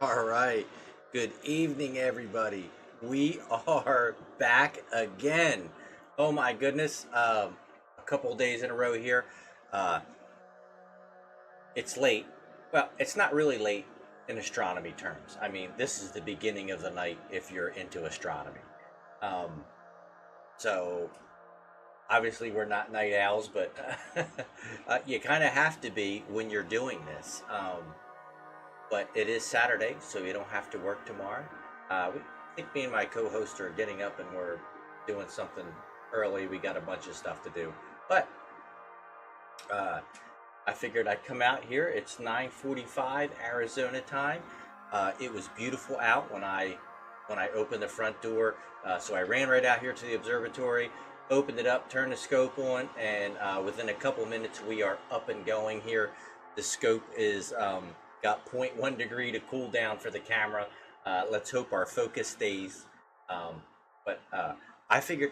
All right. Good evening, everybody. We are back again. Oh my goodness. A couple days in a row here. Uh, it's late. Well, it's not really late in astronomy terms. I mean, this is the beginning of the night if you're into astronomy. Um, so obviously we're not night owls, but you kind of have to be when you're doing this. But it is Saturday, so you don't have to work tomorrow. I think me and my co-host are getting up and we're doing something early. We got a bunch of stuff to do, but uh, I figured I'd come out here. It's 9:45 Arizona time. It was beautiful out when I opened the front door, so I ran right out here to the observatory, opened it up, turned the scope on, and within a couple minutes we are up and going here. The scope is got 0.1 degree to cool down for the camera. Let's hope our focus stays. But I figured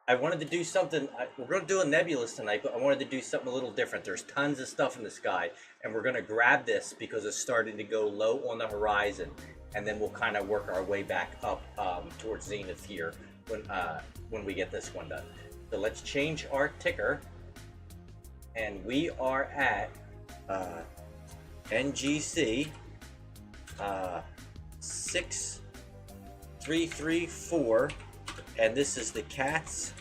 I wanted to do something. We're going to do a nebulous tonight, but I wanted to do something a little different. There's tons of stuff in the sky, and we're going to grab this because it's starting to go low on the horizon, and then we'll kind of work our way back up towards zenith here when we get this one done. So let's change our ticker, and we are at NGC 6334, and this is the Cat's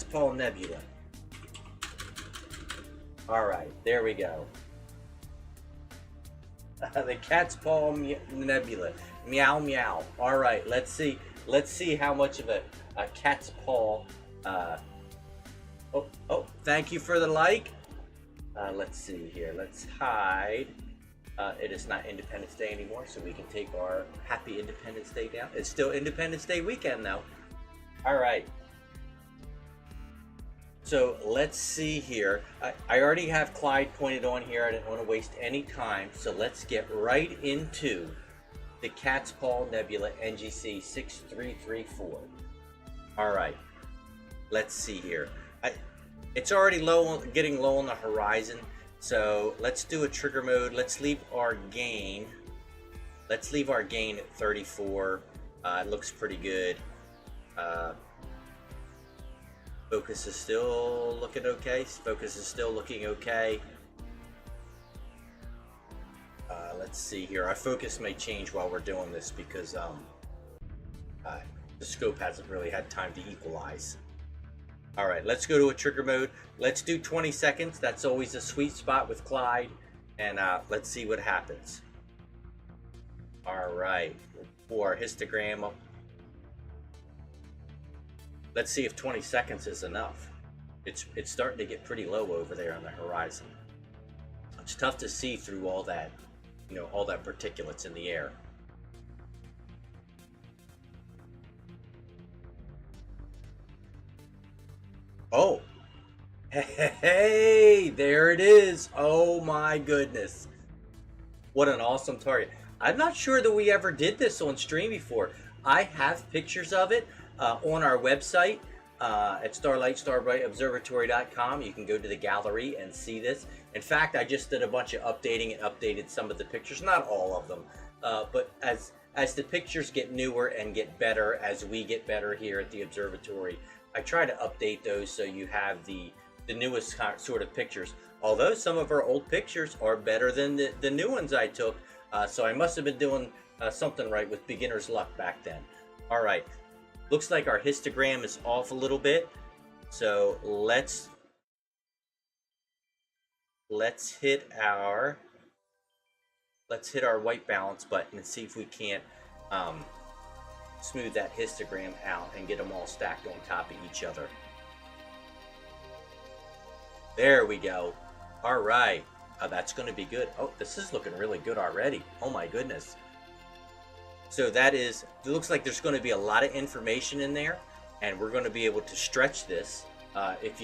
Paw Nebula. All right, there we go. The Cat's Paw Nebula. Meow meow. All right, let's see how much of a cat's paw. Oh, thank you for the like. Let's see here. Let's hide. It is not Independence Day anymore, so we can take our happy Independence Day down. It's still Independence Day weekend, though. All right. So let's see here. I already have Clyde pointed on here. I didn't want to waste any time, so let's get right into the Cat's Paw Nebula NGC 6334. All right. Let's see here. It's already getting low on the horizon, so let's do a trigger mode. Let's leave our gain. Let's leave our gain at 34. It looks pretty good. Focus is still looking okay. Focus is still looking okay. Let's see here. Our focus may change while we're doing this because the scope hasn't really had time to equalize. All right, let's go to a trigger mode. Let's do 20 seconds. That's always a sweet spot with Clyde. And let's see what happens. All right, for our histogram. Let's see if 20 seconds is enough. It's starting to get pretty low over there on the horizon. It's tough to see through all that, all that particulates in the air. Oh, hey, there it is. Oh my goodness. What an awesome target. I'm not sure that we ever did this on stream before. I have pictures of it on our website at starbrightobservatory.com. You can go to the gallery and see this. In fact, I just did a bunch of updating and updated some of the pictures, not all of them, but as the pictures get newer and get better, as we get better here at the observatory, I try to update those so you have the newest sort of pictures. Although some of our old pictures are better than the new ones I took, so I must have been doing something right with beginner's luck back then. All right, looks like our histogram is off a little bit, so let's hit our white balance button and see if we can't smooth that histogram out and get them all stacked on top of each other. There we go. All right. That's going to be good. Oh, this is looking really good already. Oh my goodness. So it looks like there's going to be a lot of information in there, and we're going to be able to stretch this. If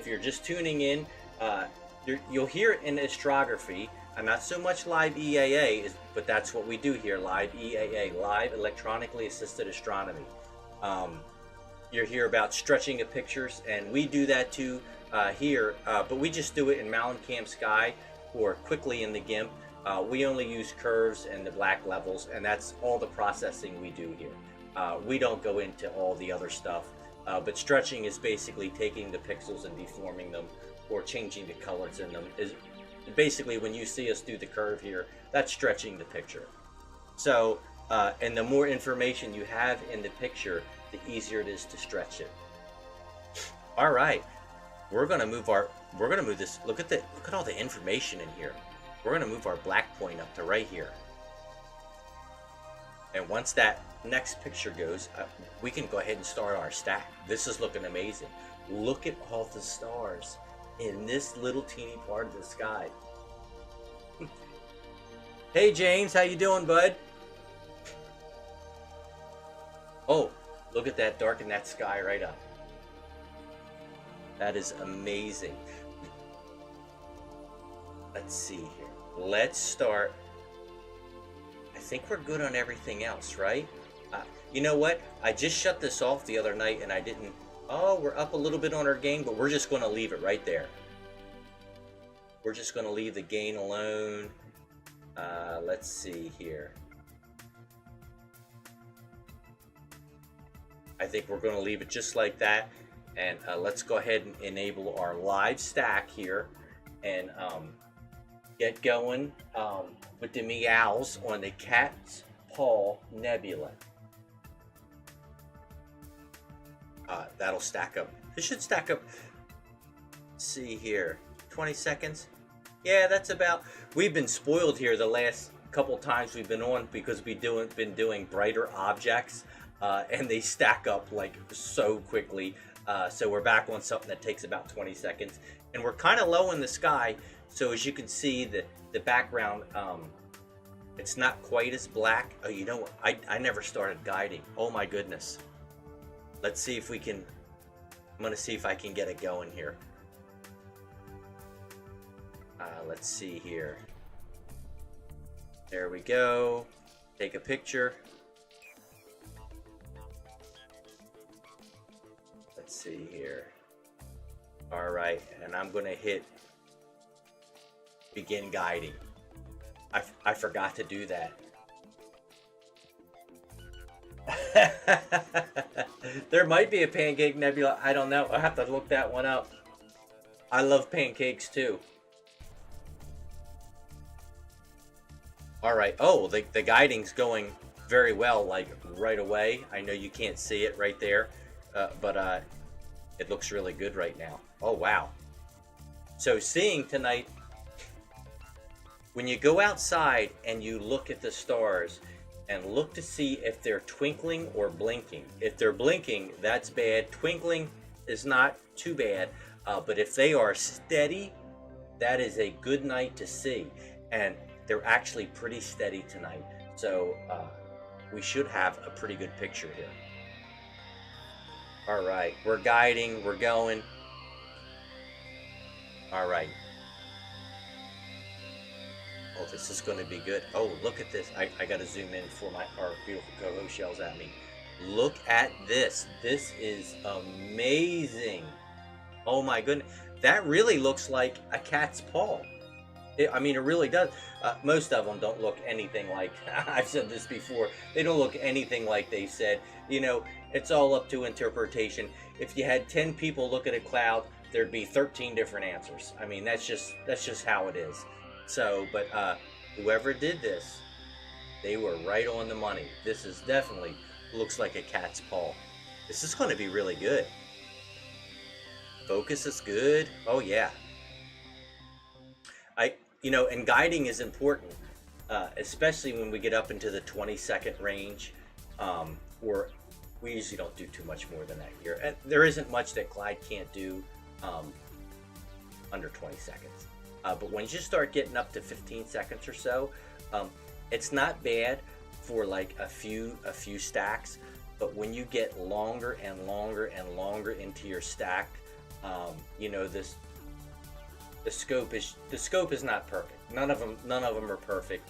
you're just tuning in, you'll hear it in astrography. Not so much live EAA, but that's what we do here, live EAA, live electronically assisted astronomy. You hear about stretching of pictures, and we do that too here, but we just do it in Malin Cam Sky. or quickly in the GIMP. We only use curves and the black levels, and that's all the processing we do here. We don't go into all the other stuff, but stretching is basically taking the pixels and deforming them or changing the colors in them. Is basically when you see us do the curve here, that's stretching the picture. So, and the more information you have in the picture, the easier it is to stretch it. All right, we're gonna move this. Look at all the information in here. We're gonna move our black point up to right here. And once that next picture goes, we can go ahead and start our stack. This is looking amazing. Look at all the stars in this little teeny part of the sky. Hey James, how you doing, bud? Oh, look at that, darken that sky right up. That is amazing. Let's see here. Let's start. I think we're good on everything else, right? You know what? I just shut this off the other night and I didn't. Oh, we're up a little bit on our gain, but we're just going to leave it right there. We're just going to leave the gain alone. Let's see here. I think we're going to leave it just like that. And let's go ahead and enable our live stack here and get going with the meows on the Cat's Paw Nebula. That'll stack up. It should stack up. Let's see here, 20 seconds. Yeah, that's about. We've been spoiled here the last couple times we've been on because we've been doing brighter objects, and they stack up like so quickly. So we're back on something that takes about 20 seconds, and we're kind of low in the sky. So as you can see, the background, it's not quite as black. Oh, you know what? I never started guiding. Oh my goodness. Let's see if we can. I'm gonna see if I can get it going here. Let's see here. There we go. Take a picture. Let's see here. All right, and I'm gonna hit begin guiding. I forgot to do that. There might be a pancake nebula. I don't know. I'll have to look that one up. I love pancakes too. All right. Oh, the guiding's going very well, like right away. I know you can't see it right there, but it looks really good right now. Oh, wow. So seeing tonight, when you go outside and you look at the stars and look to see if they're twinkling or blinking. If they're blinking, that's bad. Twinkling is not too bad, but if they are steady, that is a good night to see. And they're actually pretty steady tonight. So we should have a pretty good picture here. All right, we're guiding, we're going. All right. Oh, this is going to be good. Oh, look at this. I got to zoom in before our beautiful co-host yells at me. Look at this. This is amazing. Oh my goodness. That really looks like a cat's paw. I mean, it really does. Most of them don't look anything like, I've said this before, they don't look anything like they said. You know, it's all up to interpretation. If you had 10 people look at a cloud, there'd be 13 different answers. I mean, that's just how it is. So, but whoever did this, they were right on the money. This is definitely looks like a cat's paw. This is going to be really good. Focus is good. Oh yeah. You know, and guiding is important, especially when we get up into the 20-second range, or we usually don't do too much more than that here. And there isn't much that Clyde can't do under 20 seconds. But when you start getting up to 15 seconds or so, it's not bad for like a few stacks. But when you get longer and longer and longer into your stack, you know, the scope is not perfect. None of them are perfect.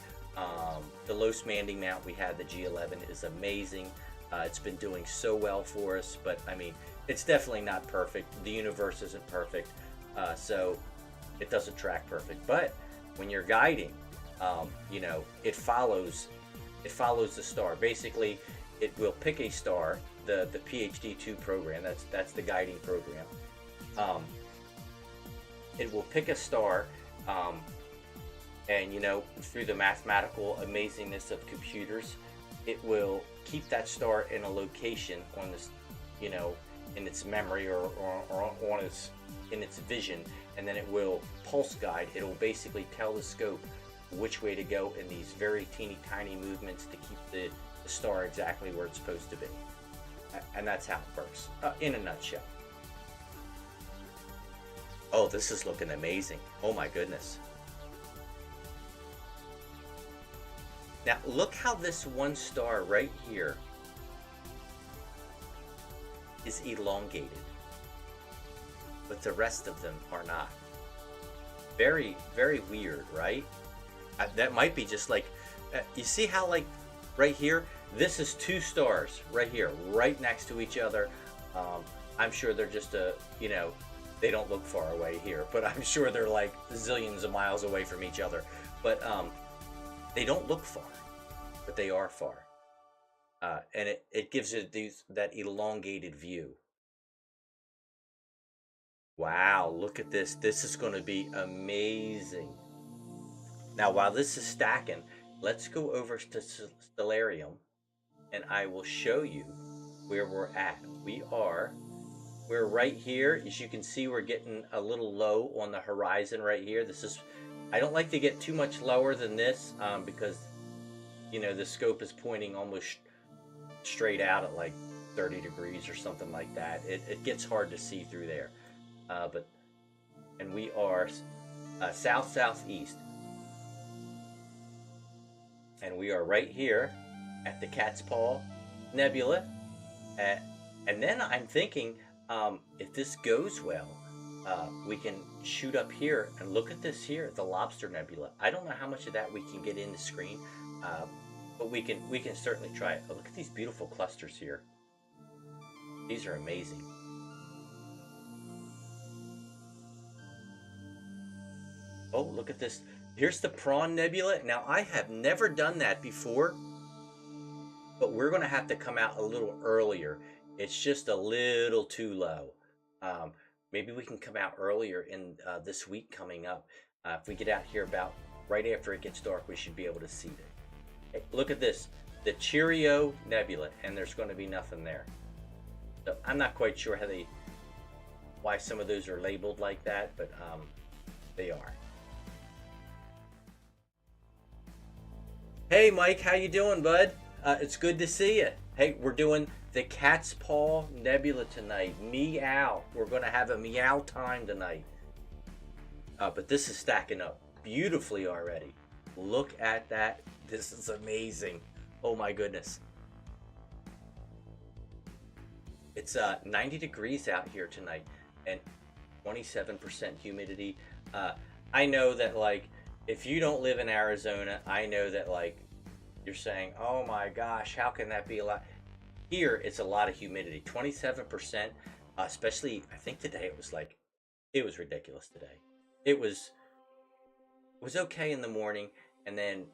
The low sanding mount we had, the G11, is amazing. It's been doing so well for us, but I mean, it's definitely not perfect. The universe isn't perfect, so it doesn't track perfect. But when you're guiding, you know, it follows the star. Basically, it will pick a star. The PhD2 program, that's the guiding program. Um, it will pick a star, um, and you know, through the mathematical amazingness of computers, it will keep that star in a location on this, you know, in its memory, or on its in its vision, and then it will pulse guide. It will basically tell the scope which way to go in these very teeny tiny movements to keep the star exactly where it's supposed to be. And that's how it works, in a nutshell. Oh, this is looking amazing. Oh my goodness. Now look how this one star right here is elongated, but the rest of them are not. Very, very weird, right? That might be just like, you see how like right here, this is two stars right here, right next to each other. I'm sure they're just you know, they don't look far away here, but I'm sure they're like zillions of miles away from each other. But they don't look far, but they are far. And it gives it that elongated view. Wow, look at this. This is going to be amazing. Now, while this is stacking, let's go over to Stellarium, and I will show you where we're at. We're right here. As you can see, we're getting a little low on the horizon right here. I don't like to get too much lower than this, because, you know, the scope is pointing almost straight out at like 30 degrees or something like that. It gets hard to see through there. And we are south-southeast. And we are right here at the Cat's Paw Nebula. And then I'm thinking, if this goes well, we can shoot up here and look at this here, the Lobster Nebula. I don't know how much of that we can get in the screen, but we can certainly try it. Oh, look at these beautiful clusters here. These are amazing. Oh, look at this. Here's the Prawn Nebula. Now, I have never done that before, but we're going to have to come out a little earlier. It's just a little too low. Maybe we can come out earlier in this week coming up. If we get out here about right after it gets dark, we should be able to see it. Hey, look at this, the Cheerio Nebula, and there's going to be nothing there. So I'm not quite sure why some of those are labeled like that, but they are. Hey Mike, how you doing, bud? It's good to see you. Hey, we're doing the Cat's Paw Nebula tonight. Meow. We're going to have a meow time tonight. But this is stacking up beautifully already. Look at that. This is amazing. Oh my goodness. It's 90 degrees out here tonight and 27% humidity. I know that, like, if you don't live in Arizona, I know that, like, you're saying, oh my gosh, how can that be a lot? Here, it's a lot of humidity, 27%, especially, I think today it was ridiculous today. It was okay in the morning, and then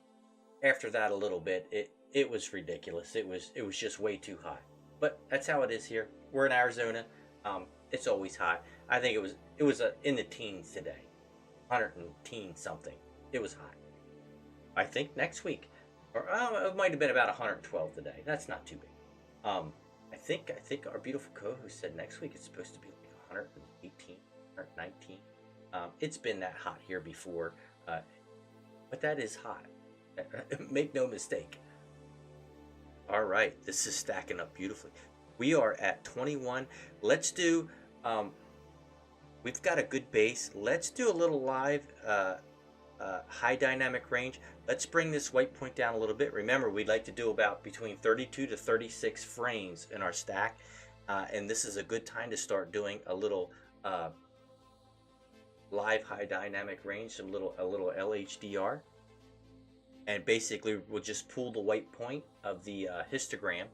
after that a little bit, it was ridiculous. It was just way too hot. But that's how it is here. We're in Arizona. It's always hot. I think it was in the teens today, 100 something. It was hot. I think next week, or it might have been about 112 today. That's not too big. I think our beautiful co-host said next week it's supposed to be like 118, 119. It's been that hot here before, but that is hot. Make no mistake. All right, this is stacking up beautifully. We are at 21. Let's do. We've got a good base. Let's do a little live. High dynamic range. Let's bring this white point down a little bit. Remember, we'd like to do about between 32 to 36 frames in our stack, and this is a good time to start doing a little live high dynamic range, a little LHDR, and basically we'll just pull the white point of the histogram,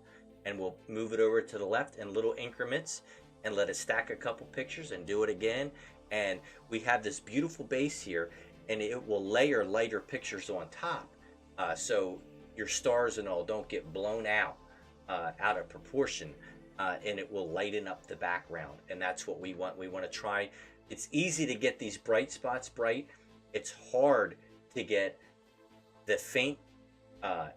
and we'll move it over to the left in little increments, and let it stack a couple pictures, and do it again, and we have this beautiful base here. and it will layer lighter pictures on top, so your stars and all don't get blown out of proportion, and it will lighten up the background. And that's what we want. We want to try. It's easy to get these bright spots bright. It's hard to get the faint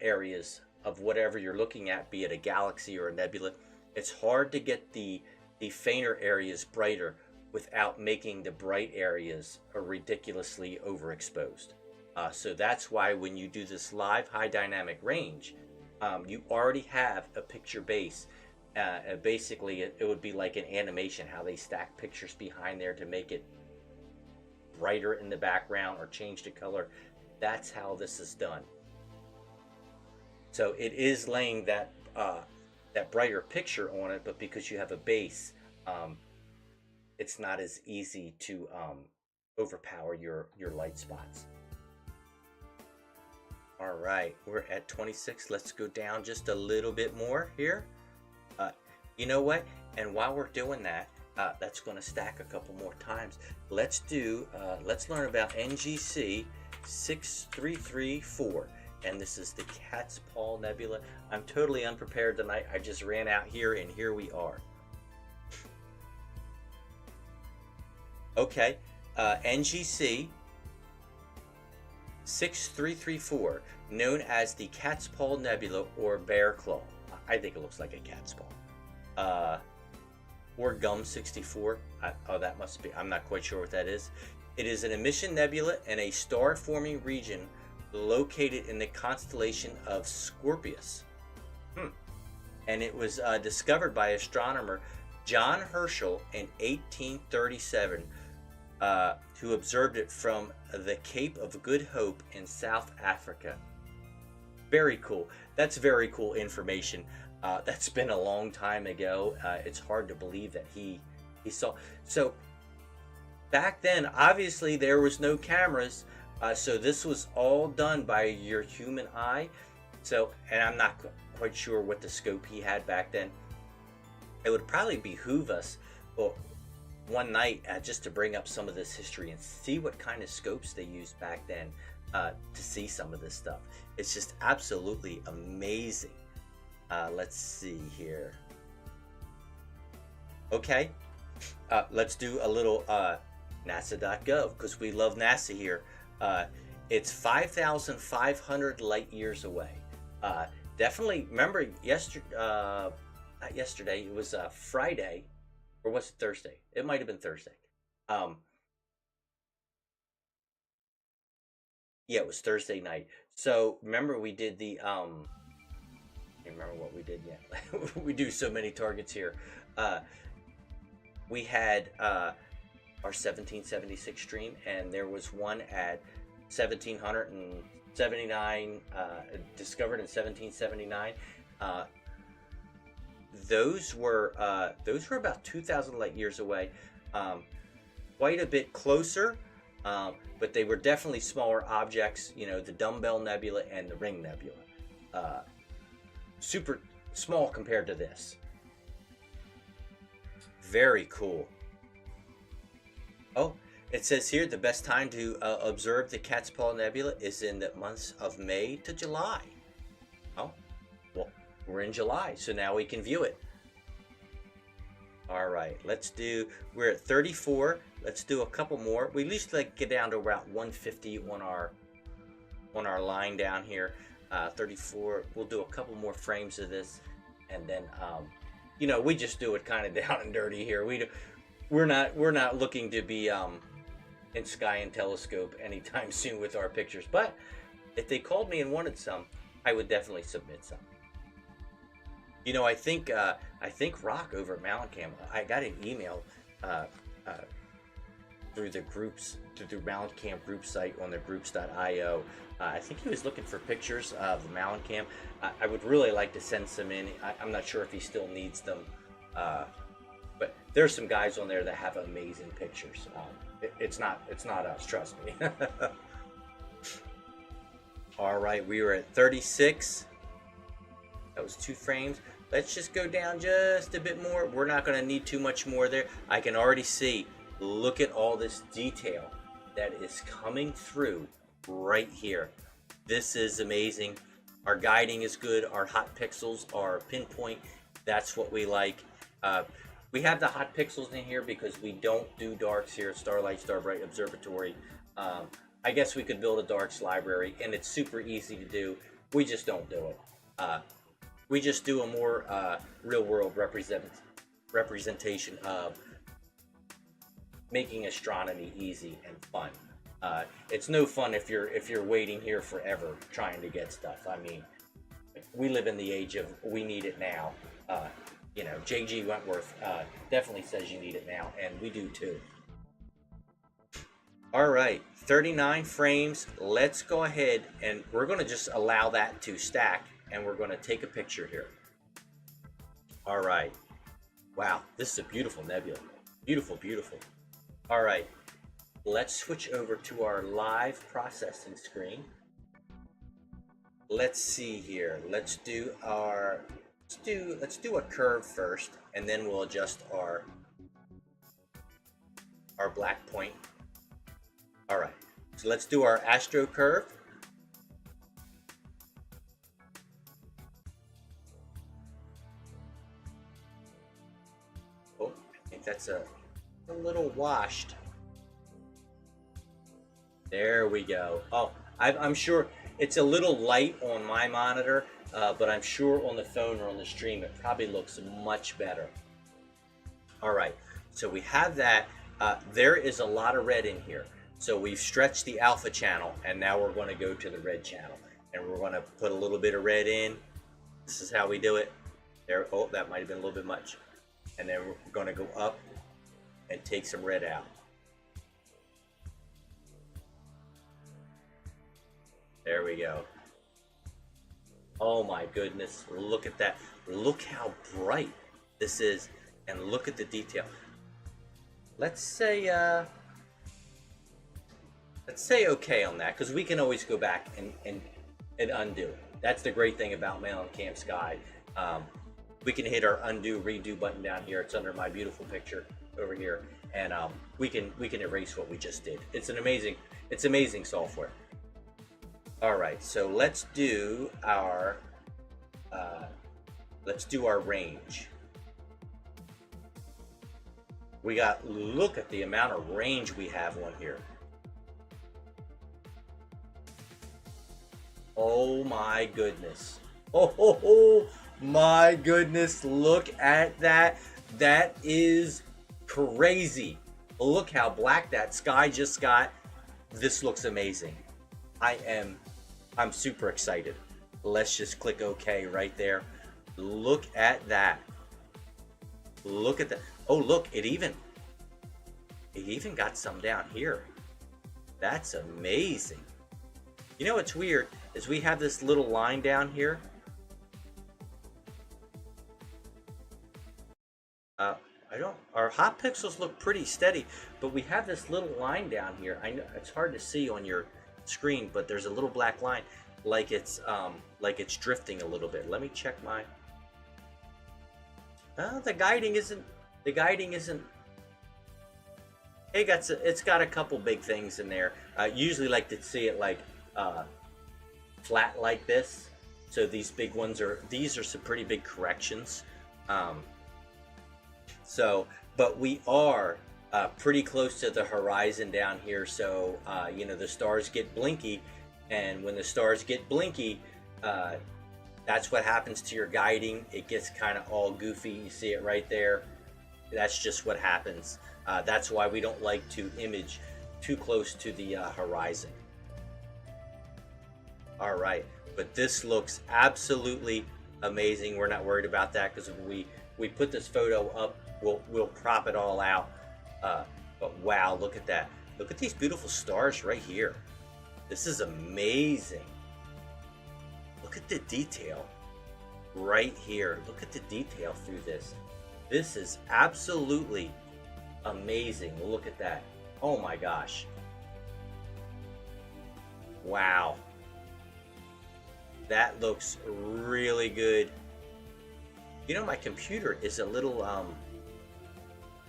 areas of whatever you're looking at, be it a galaxy or a nebula. It's hard to get the fainter areas brighter without making the bright areas ridiculously overexposed. So that's why when you do this live high dynamic range, you already have a picture base. Basically, it would be like an animation, how they stack pictures behind there to make it brighter in the background or change the color. That's how this is done. So it is laying that brighter picture on it, but because you have a base, it's not as easy to overpower your light spots. All right, we're at 26. Let's go down just a little bit more here. You know what? And while we're doing that, that's going to stack a couple more times. Let's learn about NGC 6334. And this is the Cat's Paw Nebula. I'm totally unprepared tonight. I just ran out here, and here we are. Okay, NGC 6334, known as the Cat's Paw Nebula or Bear Claw. I think it looks like a cat's paw. Or Gum 64. Oh, that must be. I'm not quite sure what that is. It is an emission nebula in a star-forming region located in the constellation of Scorpius. And it was discovered by astronomer John Herschel in 1837, who observed it from the Cape of Good Hope in South Africa. Very cool. That's very cool information. That's been a long time ago. It's hard to believe that he saw. So back then, obviously, there was no cameras. So this was all done by your human eye. So, and I'm not quite sure what the scope he had back then. It would probably behoove us, well, one night just to bring up some of this history and see what kind of scopes they used back then to see some of this stuff. It's just absolutely amazing. Let's see here. Okay, let's do a little NASA.gov, because we love NASA here. It's 5,500 light years away. Definitely remember not yesterday, it was Friday, or was it Thursday? It might have been Thursday. Yeah, it was Thursday night. So remember we did the I can't remember what we did yet. We do so many targets here. We had our 1776 stream, and there was one at 1779, discovered in 1779. Those were about 2,000 light years away, quite a bit closer, but they were definitely smaller objects. You know, the Dumbbell Nebula and the Ring Nebula, super small compared to this. Very cool. Oh, it says here the best time to observe the Cat's Paw Nebula is in the months of May to July. Oh, well, we're in July, so now we can view it. All right, we're at 34. Let's do a couple more. We at least like get down to about 150 on our line down here. 34. We'll do a couple more frames of this, and then you know, we just do it kind of down and dirty here. We're not looking to be in Sky and Telescope anytime soon with our pictures. But if they called me and wanted some, I would definitely submit some. You know, I think Rock over at Malincam, I got an email through the groups, through the Malincam group site on the groups.io. I think he was looking for pictures of the Malincam. I would really like to send some in. I'm not sure if he still needs them, but there's some guys on there that have amazing pictures. It's not us, trust me. All right, we were at 36. That was 2 frames. Let's just go down just a bit more. We're not going to need too much more there. I can already see, look at all this detail that is coming through right here. This is amazing. Our guiding is good. Our hot pixels are pinpoint. That's what we like. We have the hot pixels in here because we don't do darks here at Starlight Starbright Observatory. I guess we could build a darks library, and it's super easy to do. We just don't do it. We just do a more real world representation of making astronomy easy and fun. It's no fun if you're waiting here forever trying to get stuff. I mean, we live in the age of we need it now. You know, J.G. Wentworth definitely says you need it now, and we do too. All right, 39 frames. Let's go ahead and we're going to just allow that to stack, and we're going to take a picture here. All right. Wow, this is a beautiful nebula. Beautiful, beautiful. All right, let's switch over to our live processing screen. Let's see here. Let's do a curve first, and then we'll adjust our black point. All right, so let's do our astro curve. Oh, I think that's a little washed. There we go. Oh, I'm sure it's a little light on my monitor, but I'm sure on the phone or on the stream it probably looks much better. All right, so we have that. There is a lot of red in here. So we've stretched the alpha channel, and now we're going to go to the red channel, and we're going to put a little bit of red in. This is how we do it. There. Oh, that might have been a little bit much. And then we're going to go up and take some red out. There we go. Oh my goodness, look at that. Look how bright this is, and look at the detail. Let's say okay on that, because we can always go back and undo. That's the great thing about Mellencamp's guide. We can hit our undo redo button down here. It's under my beautiful picture over here, and we can erase what we just did. It's amazing software. All right, so let's do our range. Look at the amount of range we have on here. Oh my goodness. Oh my goodness, look at that. That is crazy. Look how black that sky just got. This looks amazing. I'm super excited. Let's just click OK right there. Look at that. Look at that. Oh, look, it even got some down here. That's amazing. You know what's weird is we have this little line down here. Our hot pixels look pretty steady, but we have this little line down here. I know it's hard to see on your screen, but there's a little black line, like it's drifting a little bit. Let me check my. The guiding isn't. It's got a couple big things in there. Usually like to see it like flat like this. So these big ones these are some pretty big corrections. But we are pretty close to the horizon down here. So you know, the stars get blinky, and when the stars get blinky, that's what happens to your guiding. It gets kind of all goofy. You see it right there. That's just what happens. That's why we don't like to image too close to the horizon. All right, but this looks absolutely amazing. We're not worried about that because when we put this photo up, we'll crop it all out. But wow, look at that. Look at these beautiful stars right here. This is amazing. Look at the detail right here. Look at the detail through this. This is absolutely amazing. Look at that. Oh my gosh. Wow. That looks really good. You know, my computer is a little,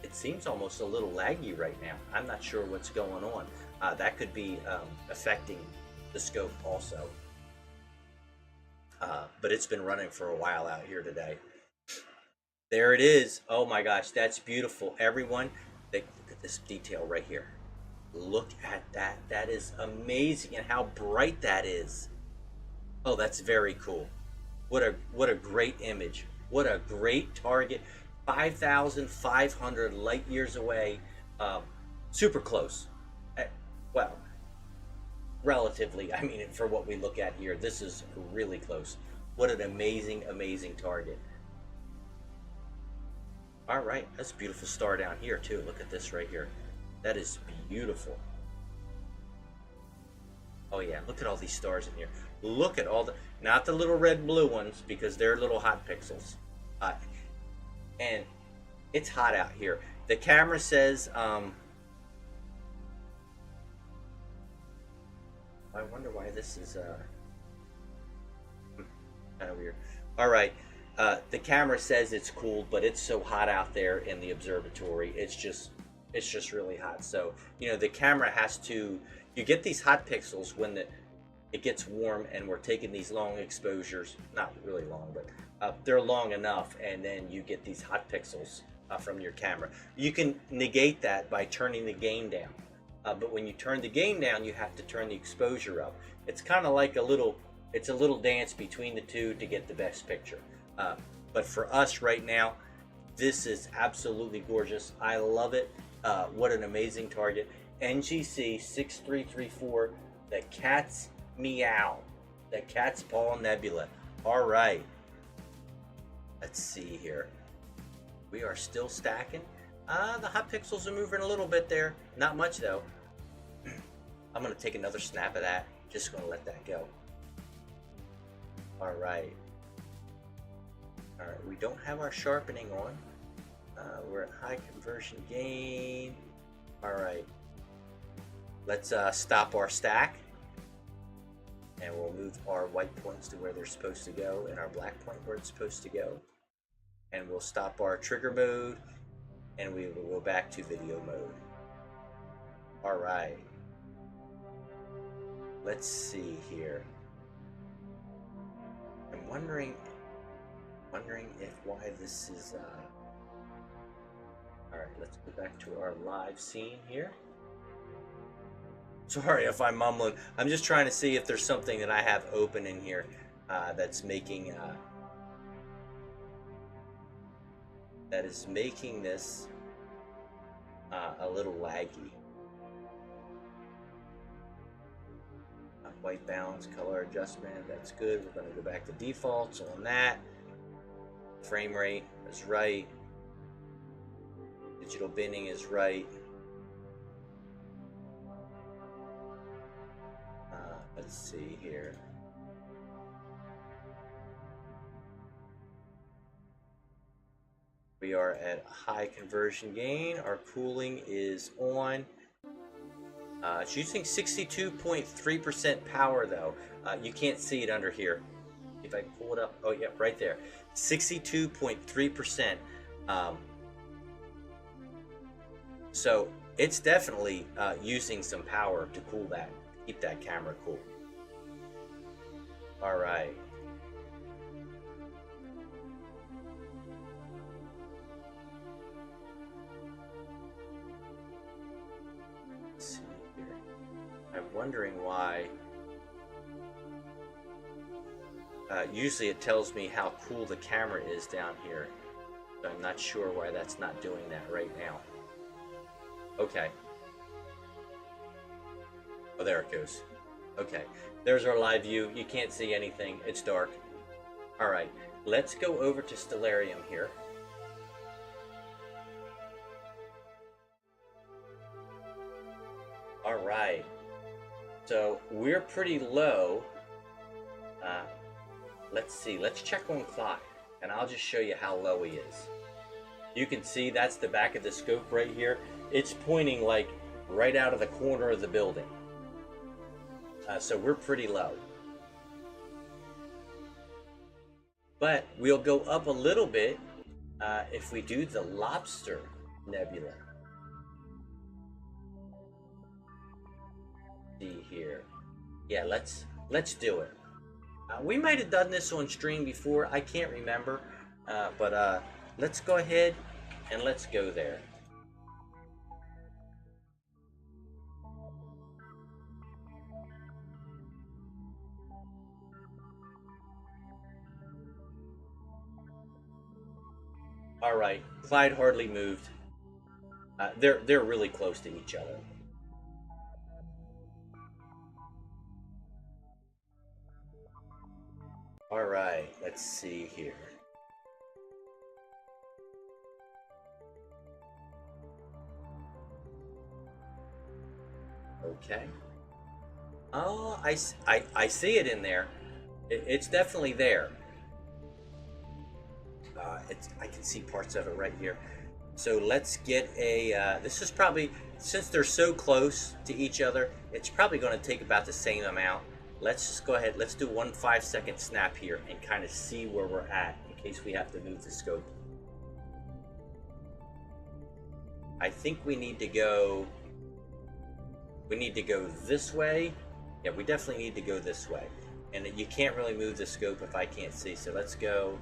it seems almost a little laggy right now. I'm not sure what's going on. That could be affecting the scope also. But it's been running for a while out here today. There it is. Oh my gosh, that's beautiful. Everyone, look at this detail right here. Look at that. That is amazing, and how bright that is. Oh, that's very cool. What a great image. What a great target. 5,500 light years away. Um, Super close. Well, relatively. I mean, for what we look at here, this is really close. What an amazing, amazing target. All right, that's a beautiful star down here too. Look at this right here. That is beautiful. Oh yeah, look at all these stars in here. Look at all the, not the little red blue ones because they're little hot pixels. And it's hot out here. The camera says, I wonder why this is kind of weird. All right, the camera says it's cool, but it's so hot out there in the observatory. It's just really hot. So the camera has to. You get these hot pixels when it gets warm, and we're taking these long exposures. Not really long, but they're long enough, and then you get these hot pixels from your camera. You can negate that by turning the gain down. But when you turn the gain down, you have to turn the exposure up. It's kind of like it's a little dance between the two to get the best picture. But for us right now, this is absolutely gorgeous. I love it. What an amazing target. NGC 6334, the Cat's Meow, the Cat's Paw Nebula. All right. Let's see here. We are still stacking. The hot pixels are moving a little bit there. Not much though. I'm gonna take another snap of that. Just gonna let that go. All right. All right. We don't have our sharpening on. We're at high conversion gain. All right. Let's stop our stack, and we'll move our white points to where they're supposed to go, and our black point where it's supposed to go. And we'll stop our trigger mode, and we will go back to video mode. All right. Let's see here. I'm wondering if why this is. All right. Let's go back to our live scene here. Sorry if I'm mumbling. I'm just trying to see if there's something that I have open in here that's making that is making this a little laggy. White balance, color adjustment, that's good. We're going to go back to defaults on that. Frame rate is right. Digital binning is right. Let's see here. We are at high conversion gain. Our cooling is on. It's using 62.3% power though. You can't see it under here. If I pull it up, oh yeah, right there. 62.3%. So it's definitely using some power to cool that, keep that camera cool. All right. Let's see here. I'm wondering why. Usually it tells me how cool the camera is down here. So I'm not sure why that's not doing that right now. Okay. Oh, there it goes. Okay. There's our live view. You can't see anything. It's dark. All right. Let's go over to Stellarium here. All right. So we're pretty low. Let's see. Let's check on clock, and I'll just show you how low he is. You can see that's the back of the scope right here. It's pointing like right out of the corner of the building. So we're pretty low. But we'll go up a little bit if we do the Lobster Nebula. See here. Yeah, let's do it. We might have done this on stream before. I can't remember, but let's go ahead and let's go there. All right, Clyde hardly moved. They're really close to each other. All right, let's see here. Okay. Oh, I see it in there. It's definitely there. I can see parts of it right here. So let's get a, this is probably, since they're so close to each other, it's probably going to take about the same amount. Let's just go ahead, let's do 1 5-second snap here and kind of see where we're at in case we have to move the scope. I think we need to go this way. Yeah, we definitely need to go this way. And you can't really move the scope if I can't see, so let's go.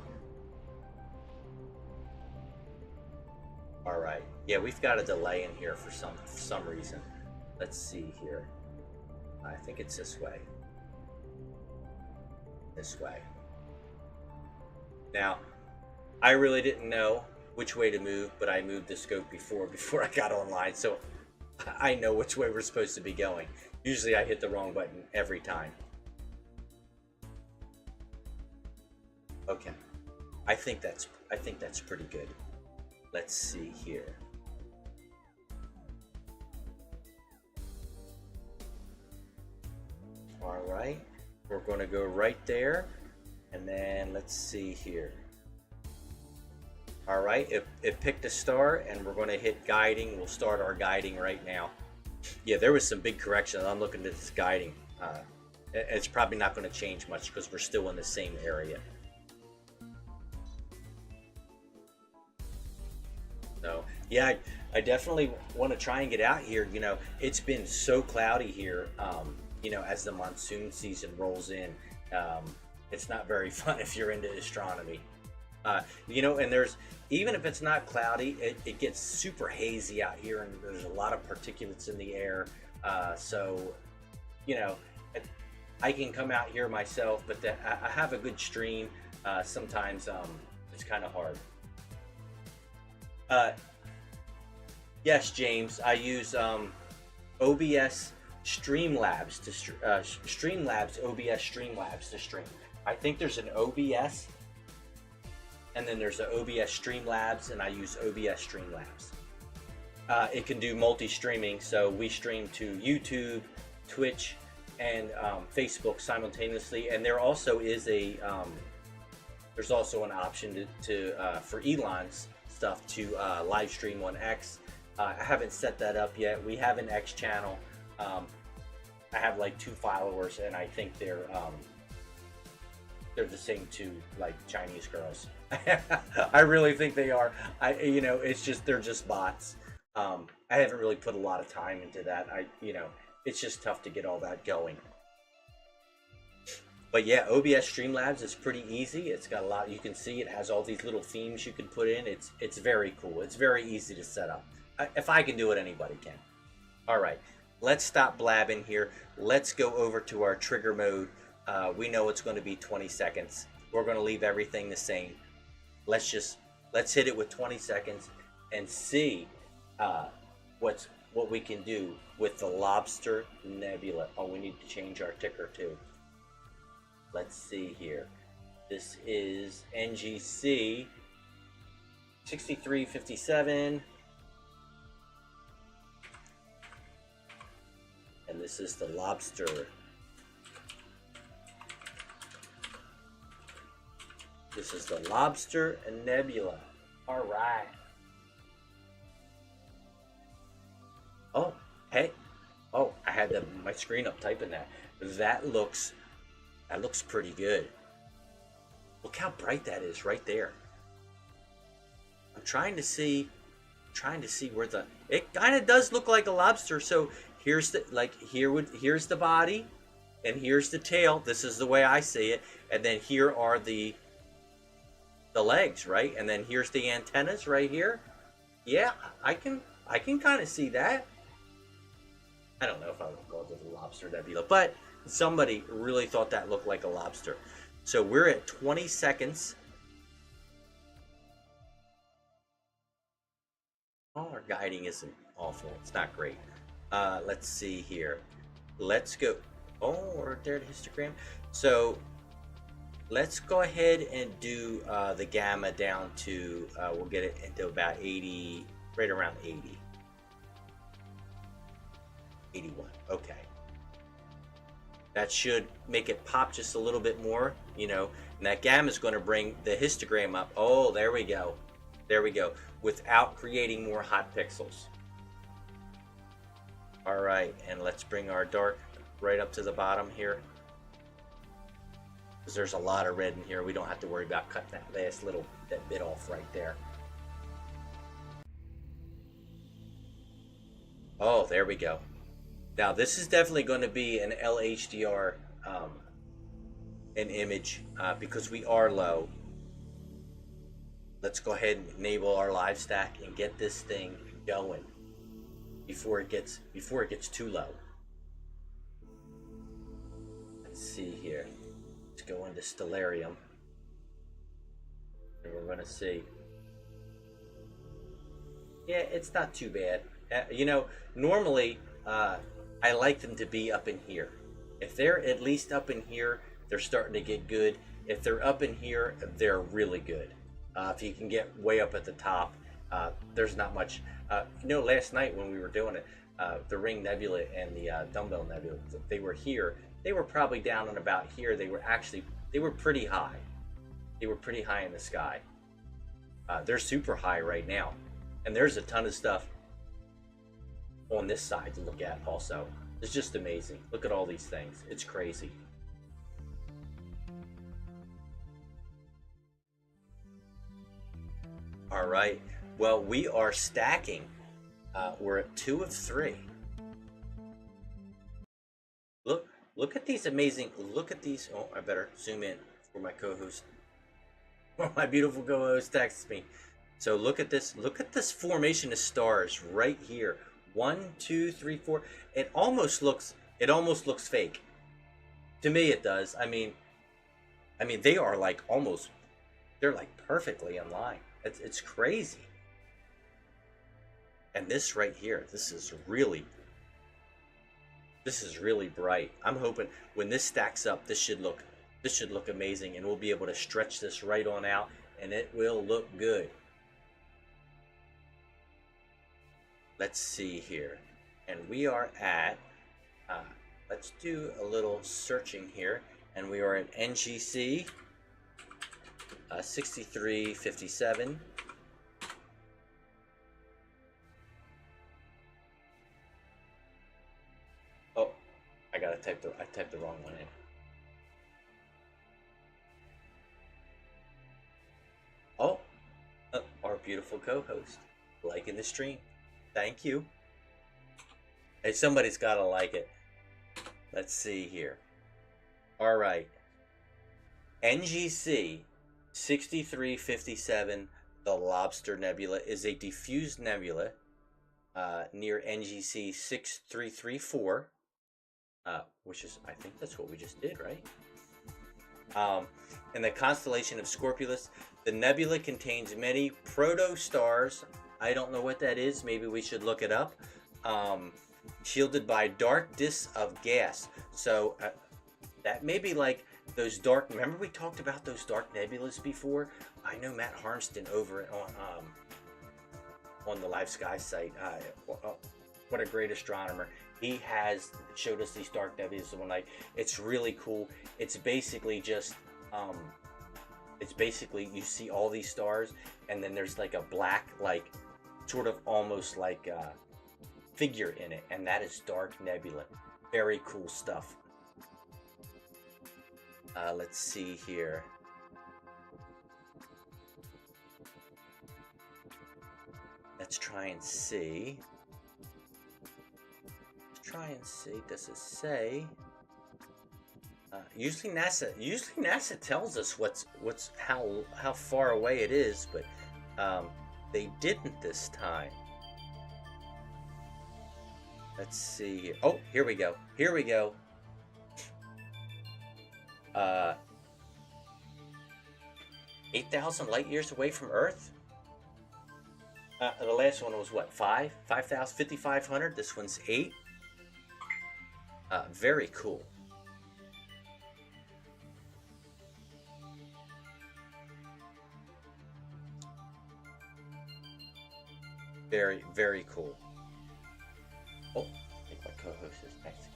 All right, yeah, we've got a delay in here for some reason. Let's see here. I think it's this way. This way. Now, I really didn't know which way to move, but I moved the scope before I got online, so I know which way we're supposed to be going. Usually I hit the wrong button every time. Okay. I think that's pretty good. Let's see here. All right, we're going to go right there, and then let's see here. All right, it picked a star, and we're going to hit guiding. We'll start our guiding right now. Yeah, there was some big corrections. I'm looking at this guiding. It's probably not going to change much because we're still in the same area. So yeah, I definitely want to try and get out here. You know, it's been so cloudy here. You know, as the monsoon season rolls in, it's not very fun if you're into astronomy. You know, and there's, even if it's not cloudy, it gets super hazy out here, and there's a lot of particulates in the air. So, you know, I can come out here myself, but I have a good stream. Sometimes it's kind of hard. Yes, James, I use OBS Streamlabs to Streamlabs, OBS Streamlabs to stream. I think there's an OBS, and then there's an OBS Streamlabs, and I use OBS Streamlabs. It can do multi-streaming, so we stream to YouTube, Twitch, and Facebook simultaneously. And there also is a there's also an option for Elon's stuff to live stream on X. I haven't set that up yet. We have an X channel. I have like 2 followers, and I think they're the same 2 like Chinese girls. I really think they are. You know, it's just, they're just bots. I haven't really put a lot of time into that. You know, it's just tough to get all that going. But yeah, OBS Streamlabs is pretty easy. It's got a lot, you can see it has all these little themes you can put in. It's very cool. It's very easy to set up. If I can do it, anybody can. All right, let's stop blabbing here. Let's go over to our trigger mode. We know it's going to be 20 seconds. We're going to leave everything the same. Let's hit it with 20 seconds and see what we can do with the Lobster Nebula. Oh, we need to change our ticker too. Let's see here. This is NGC 6357. And this is the Lobster. This is the Lobster Nebula. All right. Oh, hey. Oh, I had my screen up typing that. That looks pretty good. Look how bright that is right there. I'm trying to see where it kind of does look like a lobster. So here's the here's the body, and here's the tail. This is the way I see it. And then here are the legs, right? And then here's the antennas right here. Yeah, I can kind of see that. I don't know if I would call it a lobster nebula, but somebody really thought that looked like a lobster. So we're at 20 seconds. Oh, our guiding isn't awful. It's not great. Let's see here. Let's go. Oh, we're there at histogram. So let's go ahead and do the gamma down to, we'll get it into about 80, right around 80. 81. Okay. That should make it pop just a little bit more, you know, and that gamma is going to bring the histogram up. Oh, there we go. There we go. Without creating more hot pixels. All right, and let's bring our dark right up to the bottom here. Because there's a lot of red in here. We don't have to worry about cutting that last little bit off right there. Oh, there we go. Now this is definitely going to be an LHDR an image because we are low. Let's go ahead and enable our live stack and get this thing going before it gets too low. Let's see here. Let's go into Stellarium, and we're going to see. Yeah, it's not too bad. You know, normally I like them to be up in here. If they're at least up in here, they're starting to get good. If they're up in here, they're really good. If you can get way up at the top, there's not much. You know, last night when we were doing it, the Ring Nebula and the Dumbbell Nebula, they were here. They were probably down on about here. They were pretty high. They were pretty high in the sky. They're super high right now. And there's a ton of stuff on this side to look at also. It's just amazing. Look at all these things. It's crazy. All right. Well, we are stacking. We're at 2 of 3. Look at these amazing. Look at these. Oh, I better zoom in for my co-host. My beautiful co-host texts me. So look at this. Look at this formation of stars right here. 1, 2, 3, 4. It almost looks fake. To me, it does. I mean, they are like almost. They're like perfectly in line. It's crazy. And this right here, this is really bright. I'm hoping when this stacks up, this should look amazing, and we'll be able to stretch this right on out, and it will look good. Let's see here, and we are at. Let's do a little searching here, and we are at NGC 6357. Oh, I typed the wrong one in. Oh, our beautiful co-host liking the stream. Thank you. Hey, somebody's got to like it. Let's see here. All right. NGC 6357, the Lobster Nebula, is a diffused nebula near NGC 6334, which is, I think that's what we just did, right? In the constellation of Scorpius, the nebula contains many protostars. I don't know what that is. Maybe we should look it up. Shielded by dark disks of gas. So that may be like those dark. Remember we talked about those dark nebulas before? I know Matt Harmston over on the Live Sky site. What a great astronomer. He has showed us these dark nebulas one night. It's really cool. It's basically just you see all these stars, and then there's like a black, like sort of almost like a figure in it, and that is dark nebula. Very cool stuff. Let's see here. Let's try and see. try and see. Does it say? Usually NASA tells us how far away it is, but they didn't this time. Let's see. Oh, here we go. Here we go. 8,000 light years away from Earth. The last one was what? 5,000, 5,500. This one's 8. Very cool. Very, very cool. Oh, I think my co-host is next.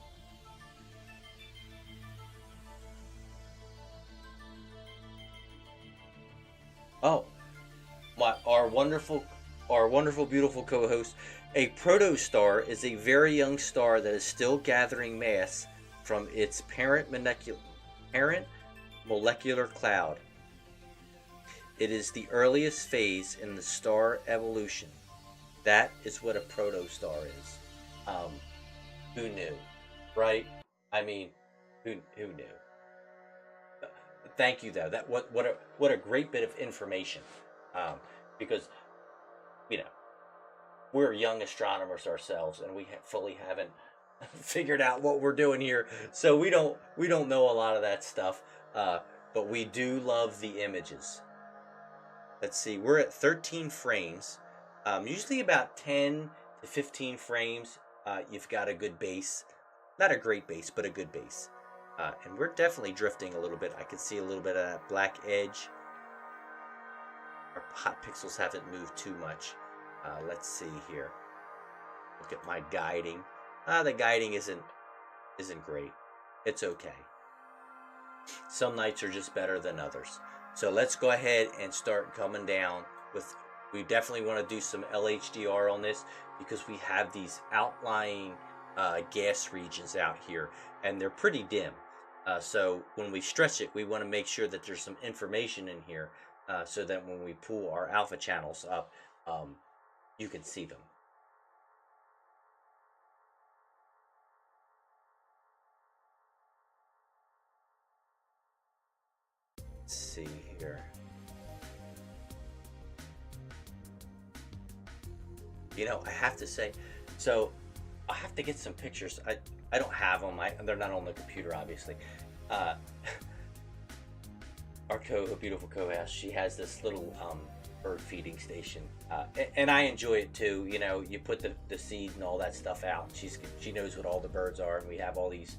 Oh, our wonderful, beautiful co-host. A protostar is a very young star that is still gathering mass from its parent molecular cloud. It is the earliest phase in the star evolution. That is what a protostar is. Who knew, right? I mean, who knew? Thank you, though. That what a great bit of information, because you know we're young astronomers ourselves, and we fully haven't figured out what we're doing here, so we don't know a lot of that stuff. But we do love the images. Let's see, we're at 13 frames. Usually about 10 to 15 frames, you've got a good base. Not a great base, but a good base. And we're definitely drifting a little bit. I can see a little bit of that black edge. Our hot pixels haven't moved too much. Let's see here. Look at my guiding. The guiding isn't great. It's okay. Some nights are just better than others. So let's go ahead and start coming down with. We definitely want to do some LHDR on this because we have these outlying gas regions out here, and they're pretty dim. So when we stretch it, we want to make sure that there's some information in here so that when we pull our alpha channels up, you can see them. Let's see here. You know, I have to say, so I have to get some pictures. I don't have them. They're not on the computer, obviously. Our beautiful co-host, she has this little bird feeding station, and I enjoy it too. You know, you put the seed and all that stuff out. She knows what all the birds are, and we have all these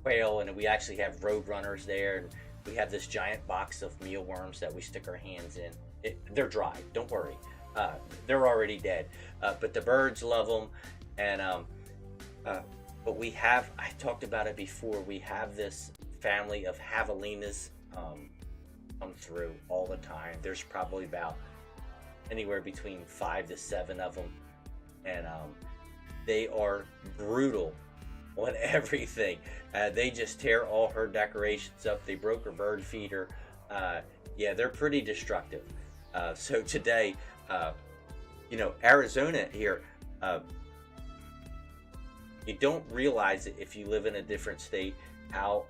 quail, and we actually have road runners there, and we have this giant box of mealworms that we stick our hands in. They're dry. Don't worry. They're already dead, but the birds love them, and but we have, I talked about it before, we have this family of javelinas come through all the time. There's probably about anywhere between 5 to 7 of them, and they are brutal on everything. They just tear all her decorations up. They broke her bird feeder. Yeah, they're pretty destructive. So today, you know, Arizona here, you don't realize it if you live in a different state how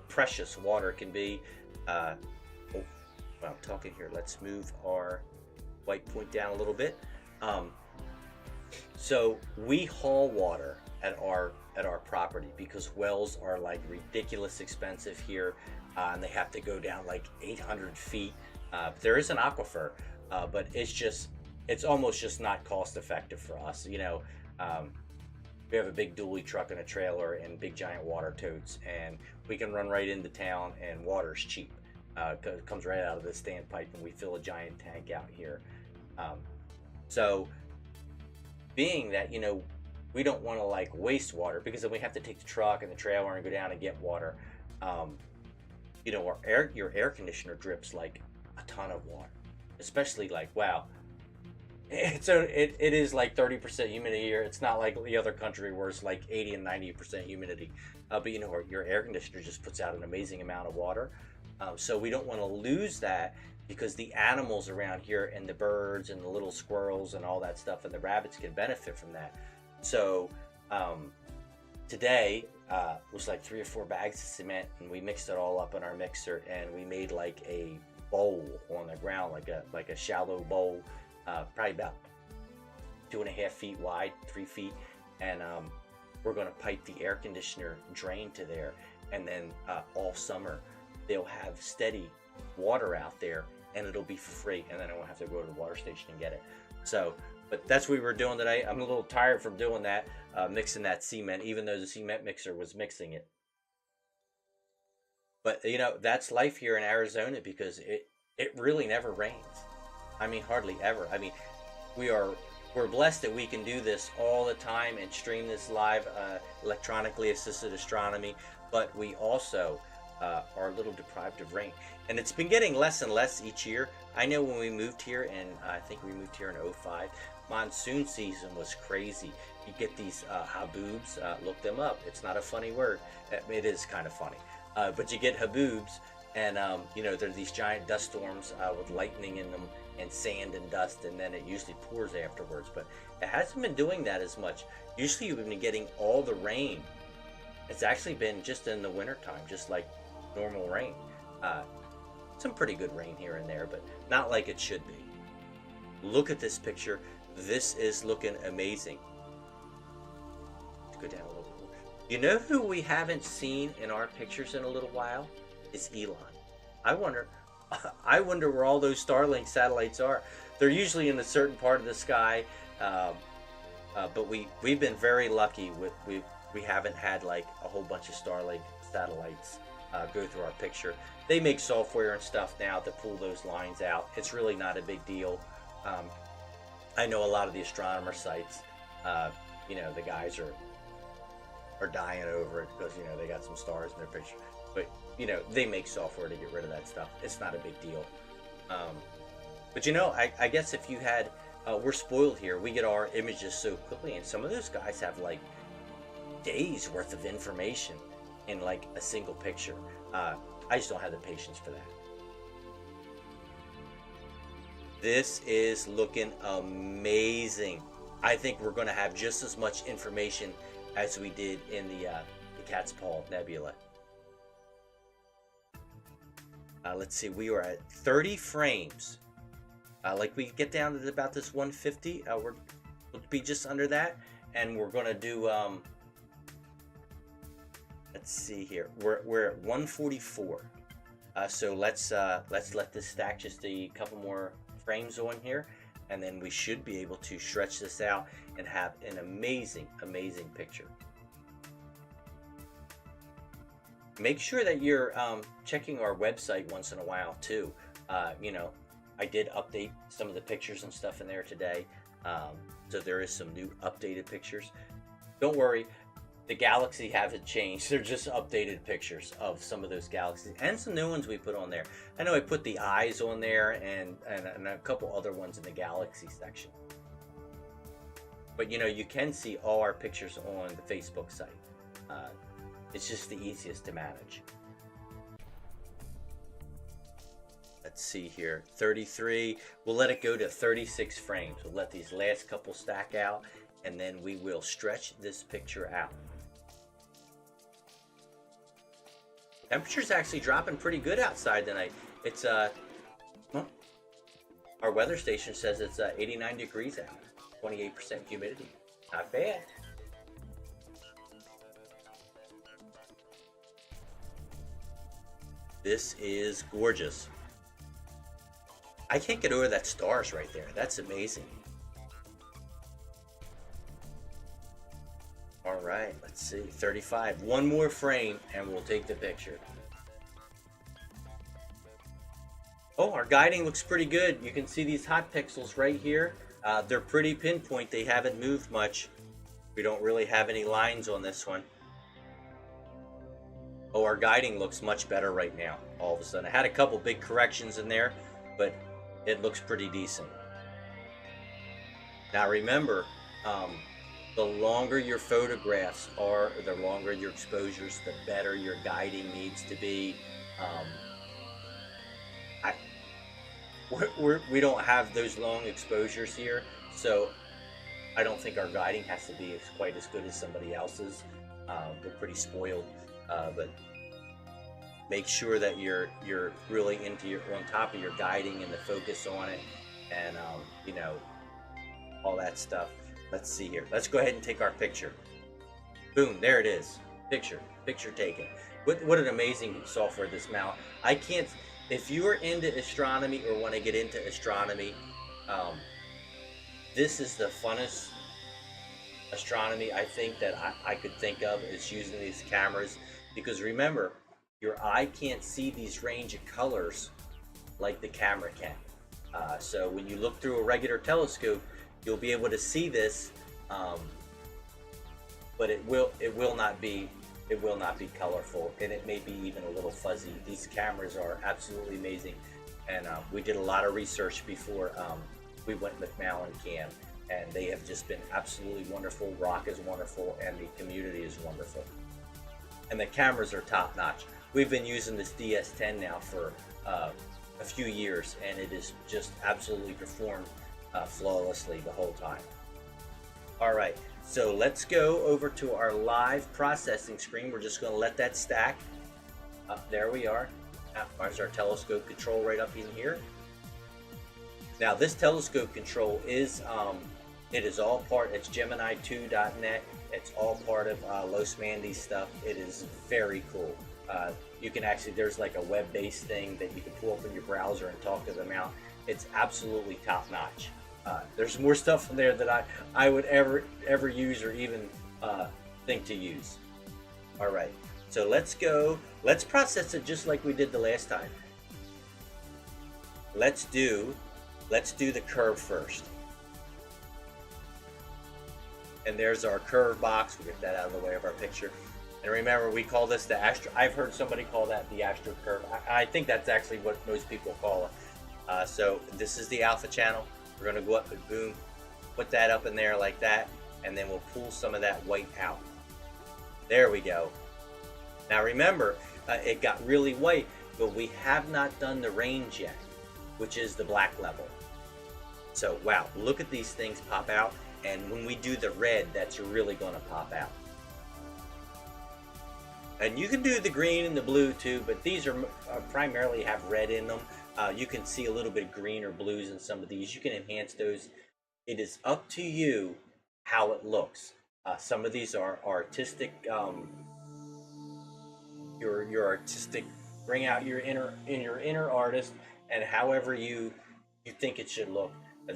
precious water can be. While I'm talking here, let's move our white point down a little bit. So we haul water at our property because wells are like ridiculous expensive here, and they have to go down like 800 feet. There is an aquifer, but it's almost just not cost effective for us. You know, we have a big dually truck and a trailer and big giant water totes, and we can run right into town, and water's cheap. It comes right out of the standpipe, and we fill a giant tank out here. So being that, you know, we don't want to like waste water, because then we have to take the truck and the trailer and go down and get water. You know, your air conditioner drips like a ton of water, especially like, wow, it is like 30% humidity here. It's not like the other country where it's like 80 and 90% humidity. But you know, your air conditioner just puts out an amazing amount of water. So we don't want to lose that, because the animals around here and the birds and the little squirrels and all that stuff and the rabbits can benefit from that. So today was like 3 or 4 bags of cement, and we mixed it all up in our mixer, and we made like a bowl on the ground, like a shallow bowl, probably about 2.5 feet wide, 3 feet, and we're going to pipe the air conditioner drain to there, and then all summer they'll have steady water out there, and it'll be for free, and then I won't have to go to the water station and get it. So, but that's what we were doing today. I'm a little tired from doing that, mixing that cement, even though the cement mixer was mixing it. But you know, that's life here in Arizona, because it really never rains. I mean, hardly ever. I mean, we're blessed that we can do this all the time and stream this live, electronically assisted astronomy, but we also are a little deprived of rain, and it's been getting less and less each year. I know when we moved here, and I think we moved here in '05, monsoon season was crazy. You get these haboobs, look them up. It's not a funny word. It is kind of funny, but you get haboobs, and you know, there are these giant dust storms with lightning in them and sand and dust, and then it usually pours afterwards. But it hasn't been doing that as much. Usually you've been getting all the rain. It's actually been just in the wintertime, just like normal rain. Some pretty good rain here and there, but not like it should be. Look at this picture. This is looking amazing. Let's go down a little more. You know who we haven't seen in our pictures in a little while? Is Elon. I wonder where all those Starlink satellites are. They're usually in a certain part of the sky, but we've been very lucky with we haven't had like a whole bunch of Starlink satellites go through our picture. They make software and stuff now to pull those lines out. It's really not a big deal. I know a lot of the astronomer sites, you know, the guys are dying over it because, you know, they got some stars in their picture. But, you know, they make software to get rid of that stuff. It's not a big deal. But, you know, I guess if you had, we're spoiled here. We get our images so quickly, and some of those guys have like days worth of information in like a single picture. I just don't have the patience for that. This is looking amazing. I think we're going to have just as much information as we did in the Cat's Paw Nebula. Let's see, we are at 30 frames. Like we get down to about this 150, we'll be just under that, and we're going to do. Let's see here. We're at 144. So let's let this stack just a couple more frames on here, and then we should be able to stretch this out and have an amazing picture. Make sure that you're checking our website once in a while too. You know, I did update some of the pictures and stuff in there today, so there is some new updated pictures. Don't worry, the galaxy haven't changed. They're just updated pictures of some of those galaxies and some new ones we put on there. I know I put the eyes on there and a couple other ones in the galaxy section. But you know, you can see all our pictures on the Facebook site. It's just the easiest to manage. Let's see here, 33. We'll let it go to 36 frames. We'll let these last couple stack out, and then we will stretch this picture out. Temperature's actually dropping pretty good outside tonight. It's our weather station says it's 89 degrees out, 28% humidity. Not bad. This is gorgeous. I can't get over that stars right there. That's amazing. All right, let's see, 35. One more frame and we'll take the picture. Oh, our guiding looks pretty good. You can see these hot pixels right here. They're pretty pinpoint. They haven't moved much. We don't really have any lines on this one. Oh, our guiding looks much better right now, all of a sudden. I had a couple big corrections in there, but it looks pretty decent. Now remember, the longer your photographs are, the longer your exposures, the better your guiding needs to be. We don't have those long exposures here, so I don't think our guiding has to be quite as good as somebody else's. We're pretty spoiled, but make sure that you're really into your on top of your guiding and the focus on it, and you know, all that stuff. Let's see here. Let's go ahead and take our picture. Boom, there it is. Picture taken. What an amazing software this mount. I can't. If you are into astronomy or want to get into astronomy, um, this is the funnest astronomy I think that I could think of, is using these cameras, because remember, your eye can't see these range of colors like the camera can. So when you look through a regular telescope, you'll be able to see this, but it will not be colorful, and it may be even a little fuzzy. These cameras are absolutely amazing, and we did a lot of research before we went with Mal and Cam, and they have just been absolutely wonderful. Rock is wonderful, and the community is wonderful, and the cameras are top notch. We've been using this DS10 now for a few years, and it is just absolutely performed flawlessly the whole time. All right, so let's go over to our live processing screen. We're just going to let that stack. There we are. There's our telescope control right up in here. Now this telescope control is it is all part. It's Gemini2.net. It's all part of Los Mandy's stuff. It is very cool. You can actually, there's like a web-based thing that you can pull up in your browser and talk to them out. It's absolutely top-notch. There's more stuff in there that I would ever use or even think to use. All right, so let's go. Let's process it just like we did the last time. Let's do the curve first. And there's our curve box. We'll get that out of the way of our picture. And remember, we call this the astro. I've heard somebody call that the astro curve. I think that's actually what most people call it. So this is the alpha channel. We're going to go up and boom, put that up in there like that, and then we'll pull some of that white out. There we go. Now remember, it got really white, but we have not done the range yet, which is the black level. So wow, look at these things pop out, and when we do the red, that's really going to pop out. And you can do the green and the blue too, but these are primarily have red in them. You can see a little bit of green or blues in some of these. You can enhance those. It is up to you how it looks. Some of these are artistic. Your artistic. Bring out your inner artist, and however you think it should look,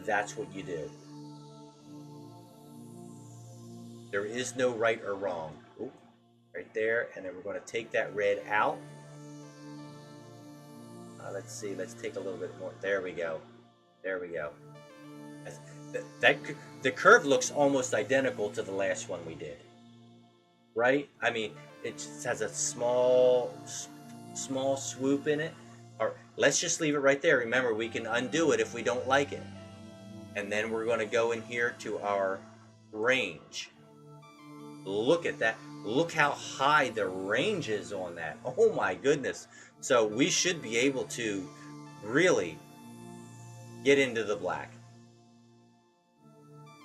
that's what you do. There is no right or wrong. Ooh, right there, and then we're going to take that red out. Let's see. Let's take a little bit more. There we go. There we go. The curve looks almost identical to the last one we did, right? I mean, it just has a small swoop in it. Or let's just leave it right there. Remember, we can undo it if we don't like it. And then we're going to go in here to our range. Look at that. Look how high the range is on that. Oh my goodness. So we should be able to really get into the black.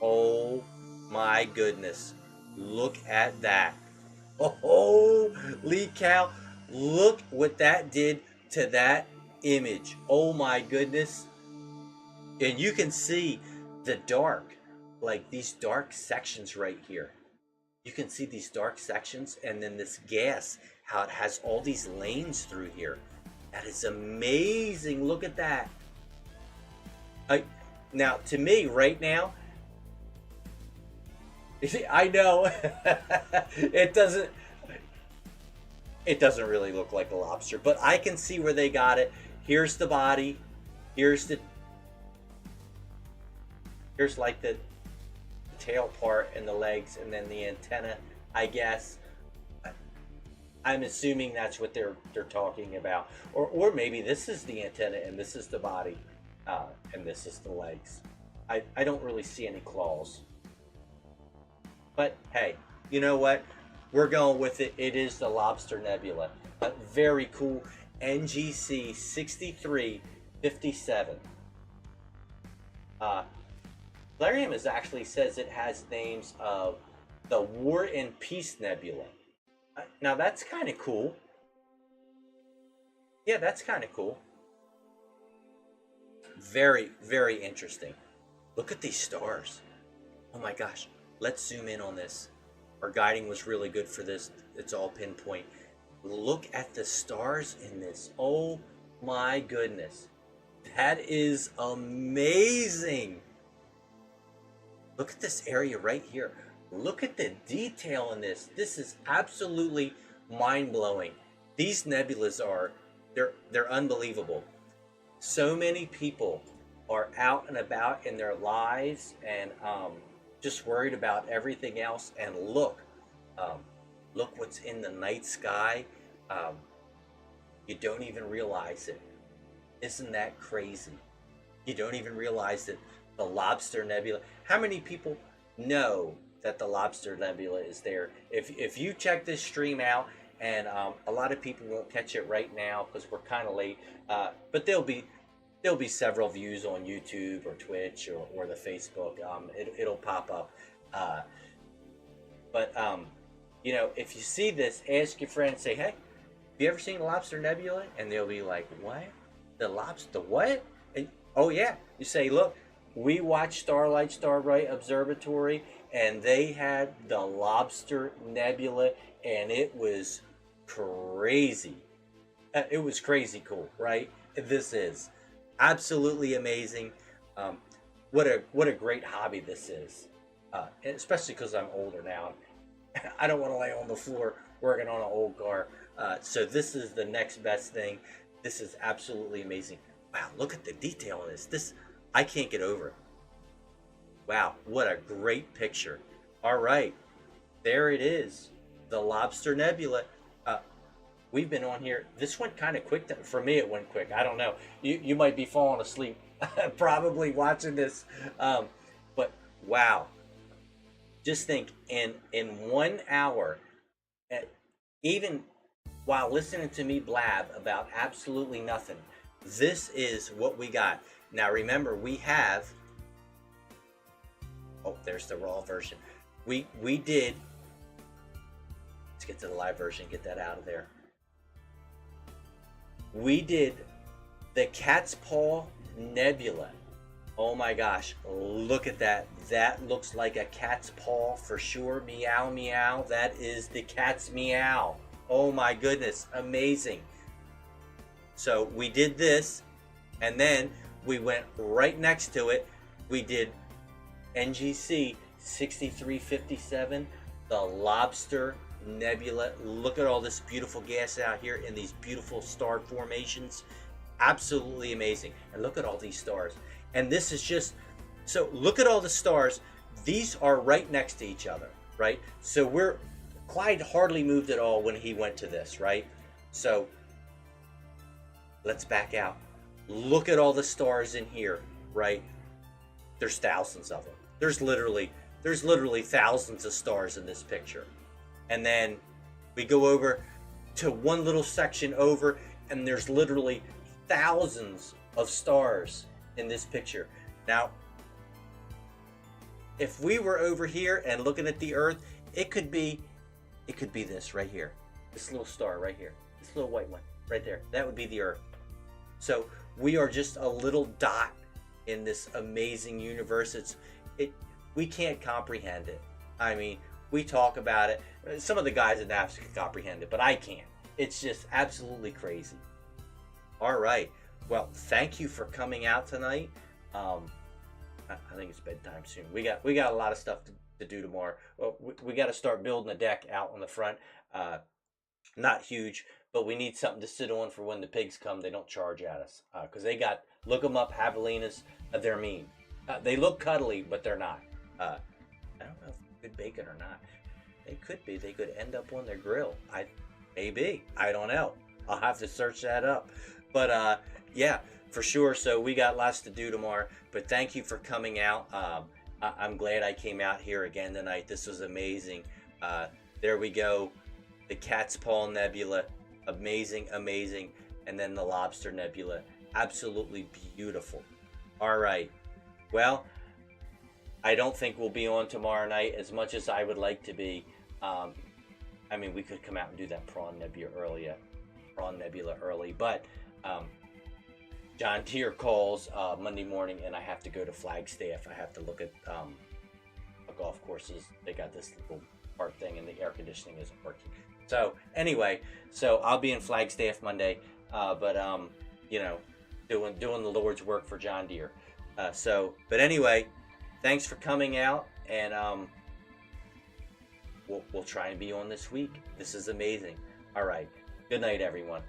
Oh my goodness. Look at that. Oh, holy cow. Look what that did to that image. Oh my goodness. And you can see the dark, like these dark sections right here. You can see these dark sections, and then this gas, how it has all these lanes through here. That is amazing. Look at that. Now, to me, right now, you see, I know it doesn't really look like a lobster, but I can see where they got it. Here's the body. Here's like the tail part and the legs, and then the antenna, I guess. I'm assuming that's what they're talking about, or maybe this is the antenna and this is the body, and this is the legs. I don't really see any claws, but hey, you know what? We're going with it. It is the Lobster Nebula. Very cool. NGC 6357. Uh, Valerium is actually says it has names of the War and Peace Nebula. Now that's kind of cool. Yeah, that's kind of cool. Very, very interesting. Look at these stars. Oh my gosh. Let's zoom in on this. Our guiding was really good for this. It's all pinpoint. Look at the stars in this. Oh my goodness. That is amazing. Look at this area right here. Look at the detail in this. This is absolutely mind-blowing. These nebulas are, they're unbelievable. So many people are out and about in their lives and just worried about everything else. And um, look what's in the night sky. Um, you don't even realize it. Isn't that crazy? You don't even realize that the Lobster Nebula. How many people know that the Lobster Nebula is there? If you check this stream out, and a lot of people won't catch it right now because we're kind of late, but there'll be several views on YouTube or Twitch or the Facebook. It'll pop up. But you know, if you see this, ask your friend, say, hey, have you ever seen the Lobster Nebula? And they'll be like, what? The lobster, what? And, oh yeah, you say, look, we watched Starlight Observatory, and they had the Lobster Nebula, and it was crazy. It was crazy cool, right? This is absolutely amazing. What a great hobby this is, especially because I'm older now. I don't want to lay on the floor working on an old car. So this is the next best thing. This is absolutely amazing. Wow, look at the detail in this. I can't get over it. Wow, what a great picture. All right, there it is. The Lobster Nebula. We've been on here. This went kind of quick. For me, it went quick. I don't know. You might be falling asleep probably watching this. But wow. Just think, in 1 hour, even while listening to me blab about absolutely nothing, this is what we got. Now remember, we have, oh, there's the raw version. We did, let's get to the live version, get that out of there. We did the Cat's Paw Nebula. Oh my gosh, look at that. That looks like a cat's paw for sure. Meow, meow. That is the cat's meow. Oh my goodness, amazing. So we did this, and then we went right next to it. We did NGC 6357, the Lobster Nebula. Look at all this beautiful gas out here in these beautiful star formations. Absolutely amazing. And look at all these stars. And this is just, so look at all the stars. These are right next to each other, right? So Clyde hardly moved at all when he went to this, right? So let's back out. Look at all the stars in here, right? There's thousands of them. There's literally thousands of stars in this picture. And then we go over to one little section over, and there's literally thousands of stars in this picture. Now, if we were over here and looking at the Earth, it could be this right here, this little star right here, this little white one right there. That would be the Earth. So we are just a little dot in this amazing universe. We can't comprehend it. I mean, we talk about it. Some of the guys in NASA can comprehend it, but I can't. It's just absolutely crazy. All right. Well, thank you for coming out tonight. I think it's bedtime soon. We got a lot of stuff to do tomorrow. Well, we got to start building a deck out on the front. Not huge, but we need something to sit on for when the pigs come. They don't charge at us because they got, look them up, javelinas. They're mean. They look cuddly, but they're not. I don't know if they're good bacon or not. They could be. They could end up on their grill. Maybe. I don't know. I'll have to search that up. But yeah, for sure. So we got lots to do tomorrow. But thank you for coming out. I'm glad I came out here again tonight. This was amazing. There we go. The Cat's Paw Nebula. Amazing, amazing. And then the Lobster Nebula. Absolutely beautiful. All right. Well, I don't think we'll be on tomorrow night as much as I would like to be. Um, I mean, we could come out and do that prawn nebula early, but um, John Deere calls Monday morning, and I have to go to Flagstaff. I have to look at golf courses. They got this little part thing, and the air conditioning isn't working. So anyway, so I'll be in Flagstaff Monday, but you know, doing the Lord's work for John Deere. But anyway, thanks for coming out, and we'll try and be on this week. This is amazing. All right, good night, everyone.